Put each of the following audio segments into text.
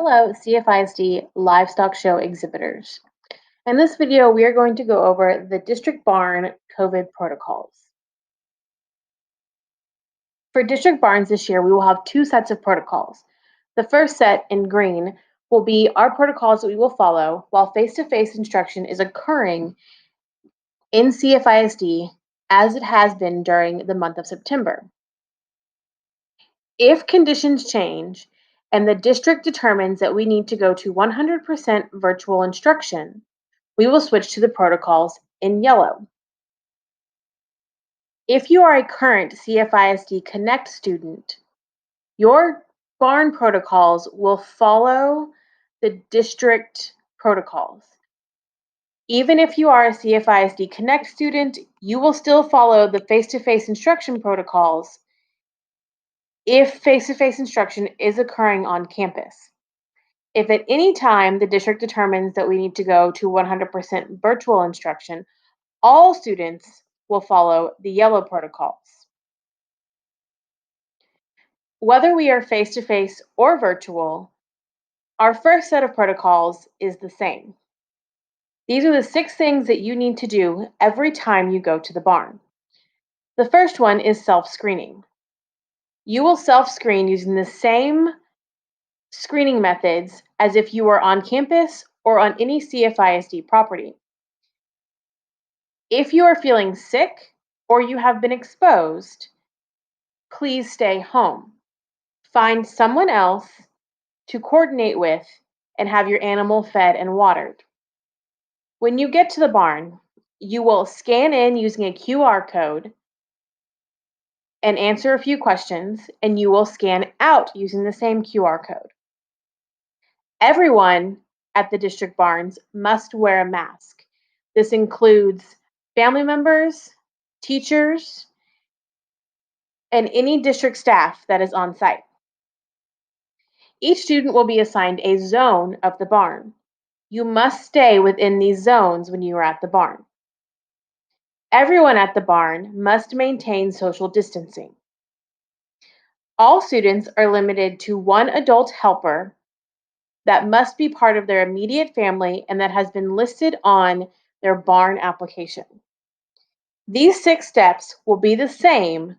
Hello, CFISD Livestock Show exhibitors. In this video, we are going to go over the District Barn COVID protocols. For District Barns this year, we will have two sets of protocols. The first set in green will be our protocols that we will follow while face-to-face instruction is occurring in CFISD as it has been during the month of September. If conditions change and the district determines that we need to go to 100% virtual instruction, we will switch to the protocols in yellow. If you are a current CFISD Connect student, your barn protocols will follow the district protocols. Even if you are a CFISD Connect student, you will still follow the face-to-face instruction protocols if face-to-face instruction is occurring on campus. If at any time the district determines that we need to go to 100% virtual instruction, all students will follow the yellow protocols. Whether we are face-to-face or virtual, our first set of protocols is the same. These are the 6 things that you need to do every time you go to the barn. The first one is self-screening. You will self-screen using the same screening methods as if you were on campus or on any CFISD property. If you are feeling sick or you have been exposed, please stay home. Find someone else to coordinate with and have your animal fed and watered. When you get to the barn, you will scan in using a QR code and answer a few questions, and you will scan out using the same QR code. Everyone at the district barns must wear a mask. This includes family members, teachers, and any district staff that is on site. Each student will be assigned a zone of the barn. You must stay within these zones when you are at the barn. Everyone at the barn must maintain social distancing. All students are limited to one adult helper that must be part of their immediate family and that has been listed on their barn application. These 6 steps will be the same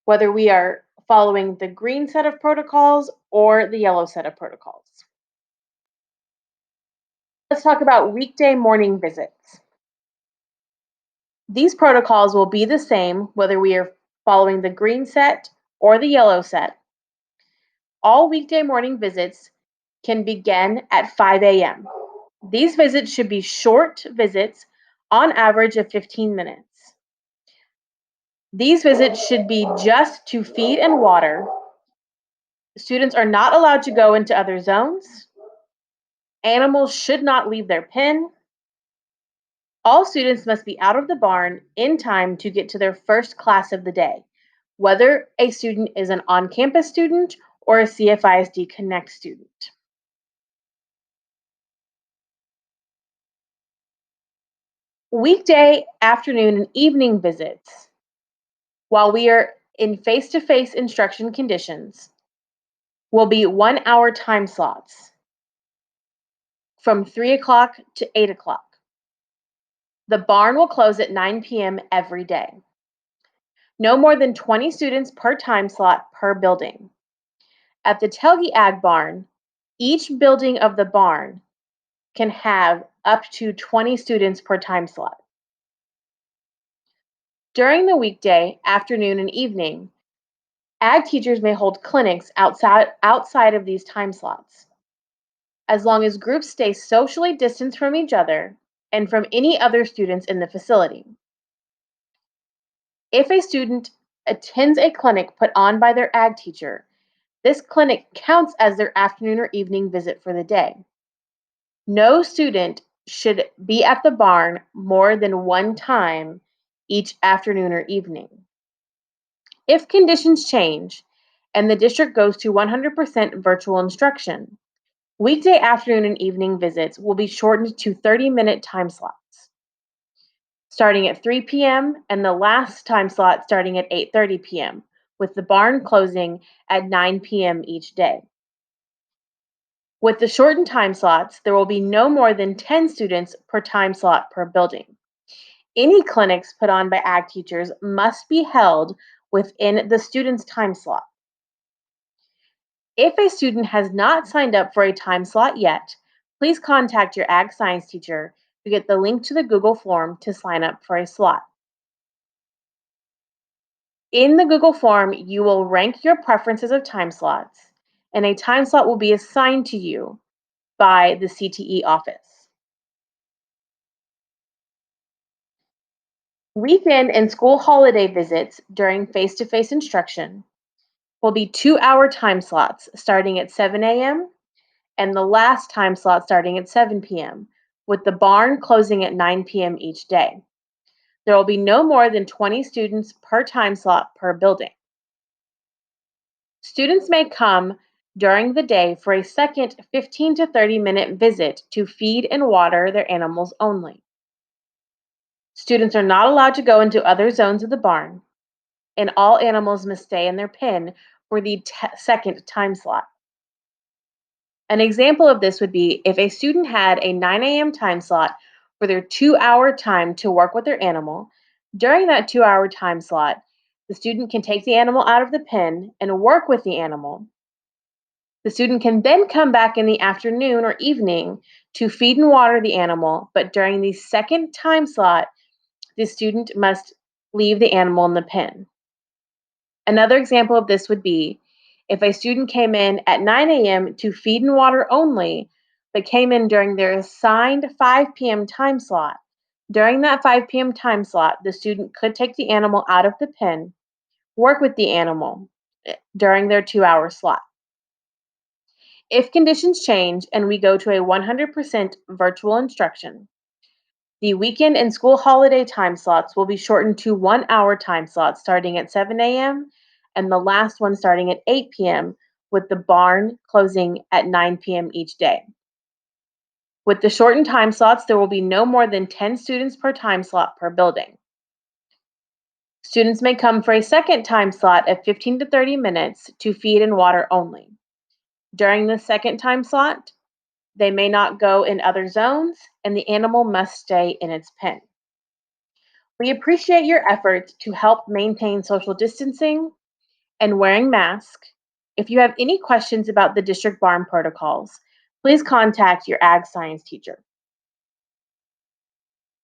whether we are following the green set of protocols or the yellow set of protocols. Let's talk about weekday morning visits. These protocols will be the same whether we are following the green set or the yellow set. All weekday morning visits can begin at 5 a.m. These visits should be short visits, on average of 15 minutes. These visits should be just to feed and water. Students are not allowed to go into other zones. Animals should not leave their pen. All students must be out of the barn in time to get to their first class of the day, whether a student is an on-campus student or a CFISD Connect student. Weekday afternoon and evening visits, while we are in face-to-face instruction conditions, will be 1-hour time slots from 3 o'clock to 8 o'clock. The barn will close at 9 p.m. every day. No more than 20 students per time slot per building. At the Telge Ag Barn, each building of the barn can have up to 20 students per time slot. During the weekday, afternoon, and evening, ag teachers may hold clinics outside of these time slots, as long as groups stay socially distanced from each other and from any other students in the facility. If a student attends a clinic put on by their ag teacher, this clinic counts as their afternoon or evening visit for the day. No student should be at the barn more than one time each afternoon or evening. If conditions change and the district goes to 100% virtual instruction, weekday afternoon and evening visits will be shortened to 30-minute time slots, starting at 3 p.m. and the last time slot starting at 8:30 p.m., with the barn closing at 9 p.m. each day. With the shortened time slots, there will be no more than 10 students per time slot per building. Any clinics put on by ag teachers must be held within the student's time slot. If a student has not signed up for a time slot yet, please contact your ag science teacher to get the link to the Google form to sign up for a slot. In the Google form, you will rank your preferences of time slots, and a time slot will be assigned to you by the CTE office. Weekend and school holiday visits during face to face instruction will be 2-hour time slots starting at 7 a.m. and the last time slot starting at 7 p.m., with the barn closing at 9 p.m. each day. There will be no more than 20 students per time slot per building. Students may come during the day for a second 15 to 30-minute visit to feed and water their animals only. Students are not allowed to go into other zones of the barn, and all animals must stay in their pen for the second time slot. An example of this would be if a student had a 9 a.m. time slot for their 2-hour time to work with their animal. During that 2-hour time slot, the student can take the animal out of the pen and work with the animal. The student can then come back in the afternoon or evening to feed and water the animal, but during the second time slot, the student must leave the animal in the pen. Another example of this would be if a student came in at 9 a.m. to feed and water only, but came in during their assigned 5 p.m. time slot. During that 5 p.m. time slot, the student could take the animal out of the pen, work with the animal during their 2-hour slot. If conditions change and we go to a 100% virtual instruction, the weekend and school holiday time slots will be shortened to 1-hour time slots starting at 7 a.m. and the last one starting at 8 p.m., with the barn closing at 9 p.m. each day. With the shortened time slots, there will be no more than 10 students per time slot per building. Students may come for a second time slot of 15 to 30 minutes to feed and water only. During the second time slot, they may not go in other zones, and the animal must stay in its pen. We appreciate your efforts to help maintain social distancing and wearing masks. If you have any questions about the district barn protocols, please contact your ag science teacher.